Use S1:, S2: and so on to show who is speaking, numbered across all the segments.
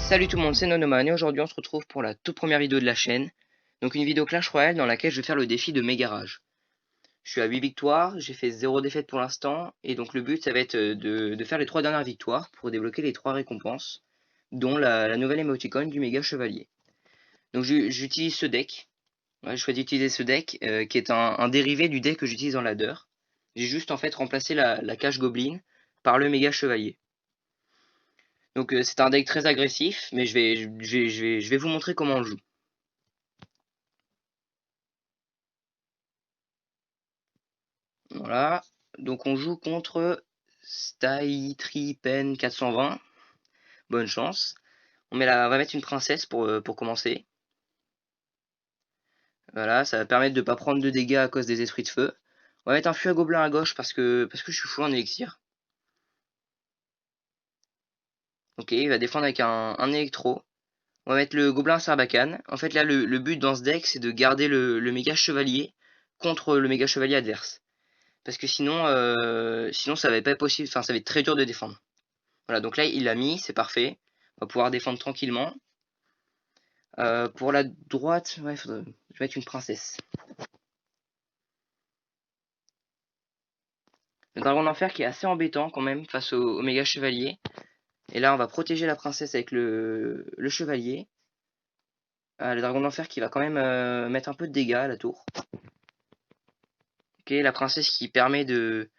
S1: Salut tout le monde, c'est Nonoman et aujourd'hui on se retrouve pour la toute première vidéo de la chaîne. Donc une vidéo Clash Royale dans laquelle je vais faire le défi de Mégarage. Je suis à 8 victoires, j'ai fait 0 défaite pour l'instant et donc le but ça va être de faire les 3 dernières victoires pour débloquer les 3 récompenses, dont la nouvelle émoticône du méga chevalier. Donc j'utilise ce deck, ouais, je choisis d'utiliser ce deck qui est un dérivé du deck que j'utilise dans ladder. J'ai juste en fait remplacé la cage Goblin par le méga chevalier. Donc c'est un deck très agressif, mais je vais vous montrer comment on le joue. Voilà, donc on joue contre Pen 420. Bonne chance. On va mettre une princesse pour commencer. Voilà, ça va permettre de ne pas prendre de dégâts à cause des esprits de feu. On va mettre un fût à gobelin à gauche parce que je suis full en élixir. Ok, il va défendre avec un électro. On va mettre le gobelin à Sarbacane. En fait là le but dans ce deck c'est de garder le méga chevalier contre le méga chevalier adverse. Parce que sinon ça va pas être possible, enfin ça va être très dur de défendre. Voilà, donc là il l'a mis, c'est parfait. On va pouvoir défendre tranquillement. Pour la droite, ouais, je vais mettre une princesse. Le dragon d'enfer qui est assez embêtant quand même face au méga chevalier. Et là on va protéger la princesse avec le chevalier. Le dragon d'enfer qui va quand même mettre un peu de dégâts à la tour. Ok, la princesse qui permet de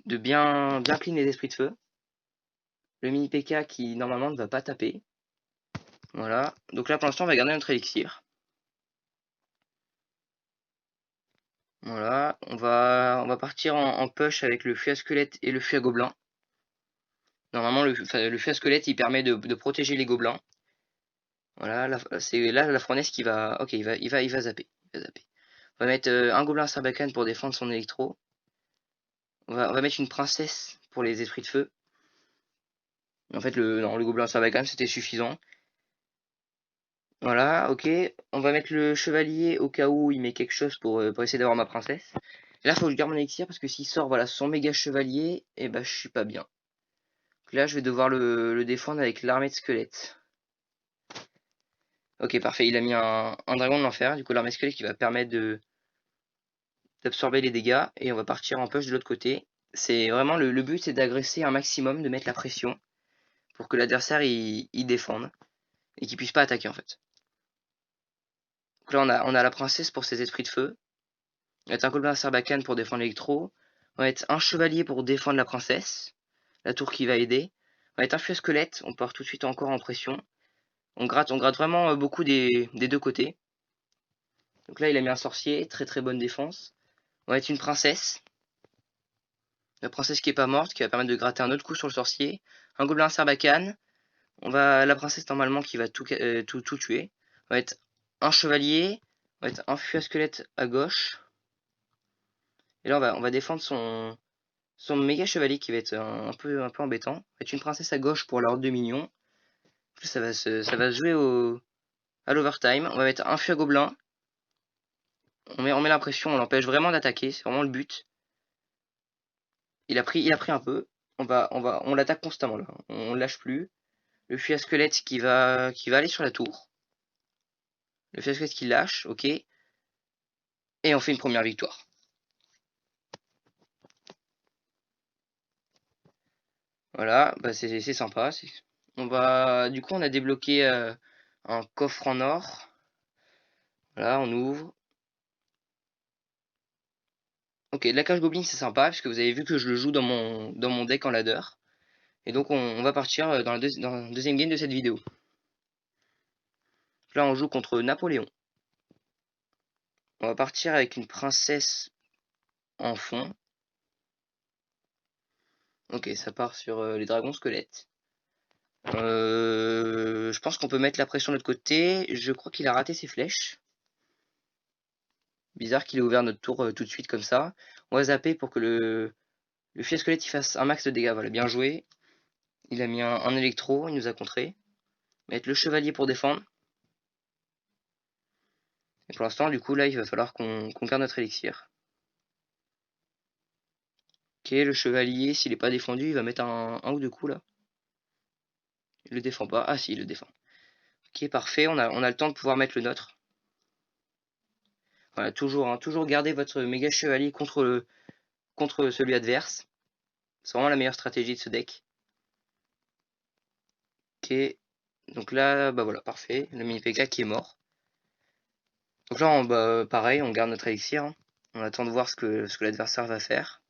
S1: bien clean les esprits de feu. Le mini PK qui normalement ne va pas taper. Voilà, donc là pour l'instant on va garder notre élixir. Voilà, on va partir en push avec le fût à squelette et le fût à gobelin. Normalement le fût à squelette il permet de protéger les gobelins. Voilà, c'est là la fournaise qui va. Ok, il va zapper. Il va zapper. On va mettre un gobelin à Sarbacane pour défendre son électro. On va mettre une princesse pour les esprits de feu. En fait, non, le gobelin à Sarbacane c'était suffisant. Voilà, ok. On va mettre le chevalier au cas où il met quelque chose pour essayer d'avoir ma princesse. Et là, faut que je garde mon élixir parce que s'il sort voilà, son méga chevalier, et bah je suis pas bien. Donc là, je vais devoir le défendre avec l'armée de squelettes. Ok, parfait. Il a mis un dragon de l'enfer. Du coup, l'armée de squelette qui va permettre d'absorber les dégâts. Et on va partir en push de l'autre côté. C'est vraiment le but, c'est d'agresser un maximum, de mettre la pression pour que l'adversaire il défende et qu'il puisse pas attaquer en fait. Donc là, on a la princesse pour ses esprits de feu. On va mettre un gobelin à Sarbacane pour défendre l'électro. On va mettre un chevalier pour défendre la princesse. La tour qui va aider. On va mettre un fût à squelette. On part tout de suite encore en pression. On gratte vraiment beaucoup des deux côtés. Donc là, il a mis un sorcier. Très très bonne défense. On va mettre une princesse. La princesse qui est pas morte, qui va permettre de gratter un autre coup sur le sorcier. Un gobelin à Sarbacane. La princesse normalement qui va tout tuer. On va mettre un chevalier. On va mettre un fût à squelette à gauche. Et là, on va défendre son méga chevalier qui va être un peu embêtant. On va mettre une princesse à gauche pour l'ordre de minion. En plus, ça va se jouer à l'overtime. On va mettre un fût à gobelin. On met la pression, on l'empêche vraiment d'attaquer. C'est vraiment le but. Il a pris un peu. On l'attaque constamment là. On lâche plus. Le fût à squelette qui va aller sur la tour. Le fût à squelette qui lâche, ok. Et on fait une première victoire. Voilà, bah c'est sympa. Du coup, on a débloqué un coffre en or. Voilà, on ouvre. Ok, la cage Goblin c'est sympa puisque vous avez vu que je le joue dans mon deck en ladder. Et donc on va partir dans le deuxième game de cette vidéo. Là on joue contre Napoléon. On va partir avec une princesse en fond. Ok, ça part sur les dragons squelettes. Je pense qu'on peut mettre la pression de l'autre côté. Je crois qu'il a raté ses flèches. Bizarre qu'il ait ouvert notre tour tout de suite comme ça. On va zapper pour que le fier squelette il fasse un max de dégâts. Voilà, bien joué. Il a mis un électro, il nous a contré. Mettre le chevalier pour défendre. Et pour l'instant, du coup, là, il va falloir qu'on garde notre élixir. Ok, le chevalier, s'il n'est pas défendu, il va mettre un ou deux coups là. Il le défend pas. Ah si, il le défend. Ok, parfait, on a le temps de pouvoir mettre le nôtre. Voilà, toujours garder votre méga chevalier contre celui adverse. C'est vraiment la meilleure stratégie de ce deck. Ok, donc là, bah voilà, parfait. Le mini PK qui est mort. Donc là, pareil, on garde notre élixir. Hein. On attend de voir ce que l'adversaire va faire.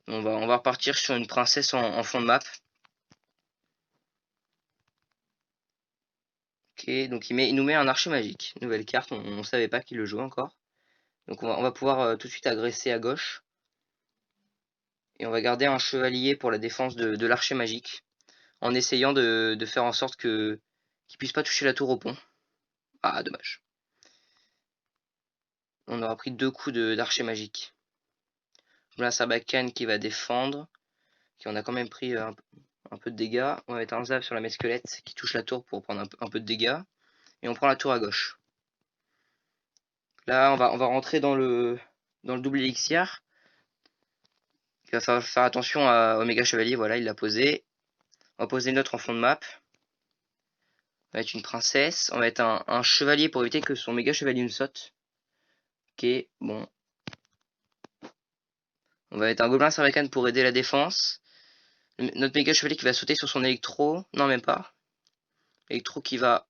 S1: On va repartir sur une princesse en fond de map. Ok, donc il nous met un archer magique. Nouvelle carte, on ne savait pas qu'il le jouait encore. Donc on va pouvoir tout de suite agresser à gauche. Et on va garder un chevalier pour la défense de l'archer magique. En essayant de faire en sorte qu'il puisse pas toucher la tour au pont. Ah, dommage. On aura pris 2 coups d'archer magique. Là, Sarbacane qui va défendre. Qui on a quand même pris un peu de dégâts. On va mettre un zap sur la mesquelette qui touche la tour pour prendre un peu de dégâts. Et on prend la tour à gauche. Là, on va rentrer dans le double élixir. Il va falloir faire attention à Omega Chevalier. Voilà, il l'a posé. On va poser une autre en fond de map. On va mettre une princesse. On va mettre un chevalier pour éviter que son méga chevalier ne saute. Ok, bon. On va mettre un gobelin Sarbacane pour aider la défense. Notre méga chevalier qui va sauter sur son électro. Non, même pas. Électro qui va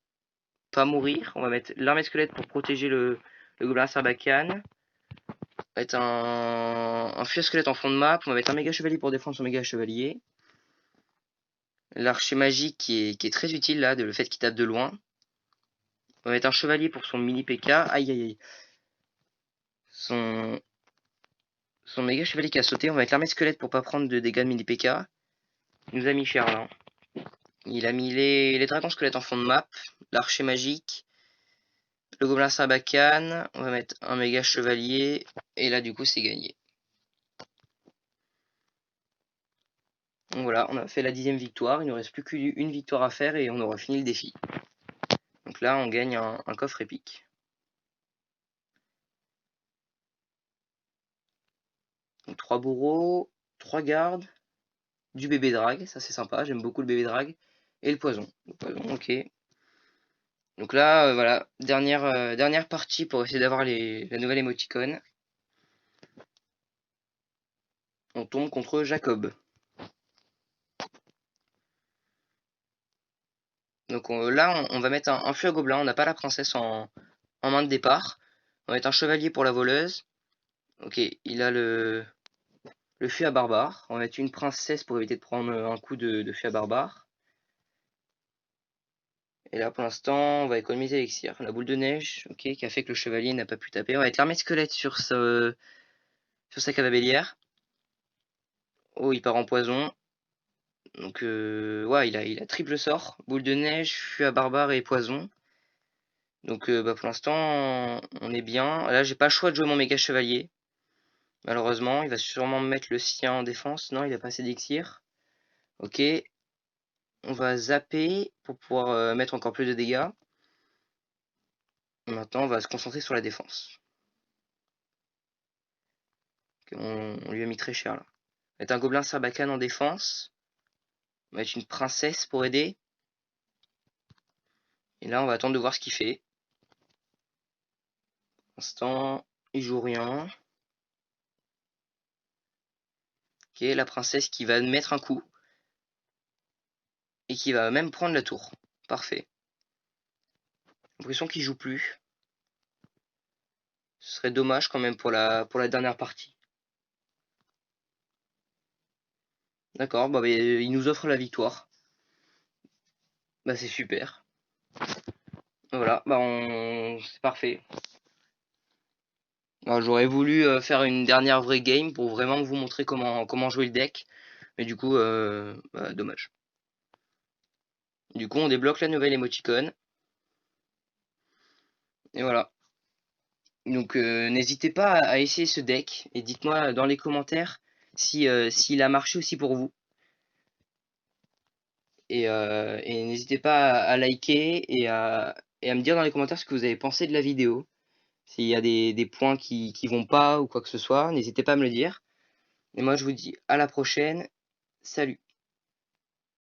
S1: pas mourir. On va mettre l'armée squelette pour protéger le gobelin Sarbacane. On va mettre un feu squelette en fond de map. On va mettre un méga chevalier pour défendre son méga chevalier. L'archer magique qui est très utile là, le fait qu'il tape de loin. On va mettre un chevalier pour son mini PK. Aïe aïe aïe. Son méga chevalier qui a sauté. On va mettre l'armée squelette pour pas prendre de dégâts de mini PK. Il nous a mis cher là. Il a mis les dragons squelettes en fond de map. L'archer magique. Le gobelin Sarbacane. On va mettre un méga chevalier. Et là du coup c'est gagné. Donc voilà, on a fait la 10e victoire. Il ne nous reste plus qu'une victoire à faire et on aura fini le défi. Donc là on gagne un coffre épique. Donc 3 bourreaux, 3 gardes, du bébé drague, ça c'est sympa, j'aime beaucoup le bébé drague, et le poison. Ok. Donc là, voilà, dernière partie pour essayer d'avoir la nouvelle émoticône. On tombe contre Jacob. Donc là, on va mettre un feu à gobelin, on n'a pas la princesse en main de départ. On va mettre un chevalier pour la voleuse. Ok, il a le feu à barbare. On va mettre une princesse pour éviter de prendre un coup de feu à barbare. Et là, pour l'instant, on va économiser l'élixir. La boule de neige, ok, qui a fait que le chevalier n'a pas pu taper. On va mettre l'armée squelette sur sa cavalière. Oh, il part en poison. Donc, ouais, il a triple sort. Boule de neige, feu à barbare et poison. Donc, bah, pour l'instant, on est bien. Là, j'ai pas le choix de jouer mon méga chevalier. Malheureusement, il va sûrement mettre le sien en défense. Non, il a pas assez d'élixir. Ok. On va zapper pour pouvoir mettre encore plus de dégâts. Maintenant, on va se concentrer sur la défense. On lui a mis très cher là. On va mettre un gobelin Sarbacane en défense. On va mettre une princesse pour aider. Et là, on va attendre de voir ce qu'il fait. Pour l'instant, il joue rien. Ok, la princesse qui va mettre un coup. Et qui va même prendre la tour. Parfait. J'ai l'impression qu'il joue plus. Ce serait dommage quand même pour la dernière partie. D'accord, bah, il nous offre la victoire. Bah c'est super. Voilà, bah c'est parfait. J'aurais voulu faire une dernière vraie game pour vraiment vous montrer comment jouer le deck. Mais du coup, bah, dommage. Du coup, on débloque la nouvelle émoticône. Et voilà. Donc, n'hésitez pas à essayer ce deck. Et dites-moi dans les commentaires s'il a marché aussi pour vous. Et n'hésitez pas à liker et à me dire dans les commentaires ce que vous avez pensé de la vidéo. S'il y a des points qui vont pas ou quoi que ce soit, n'hésitez pas à me le dire. Et moi, je vous dis à la prochaine. Salut!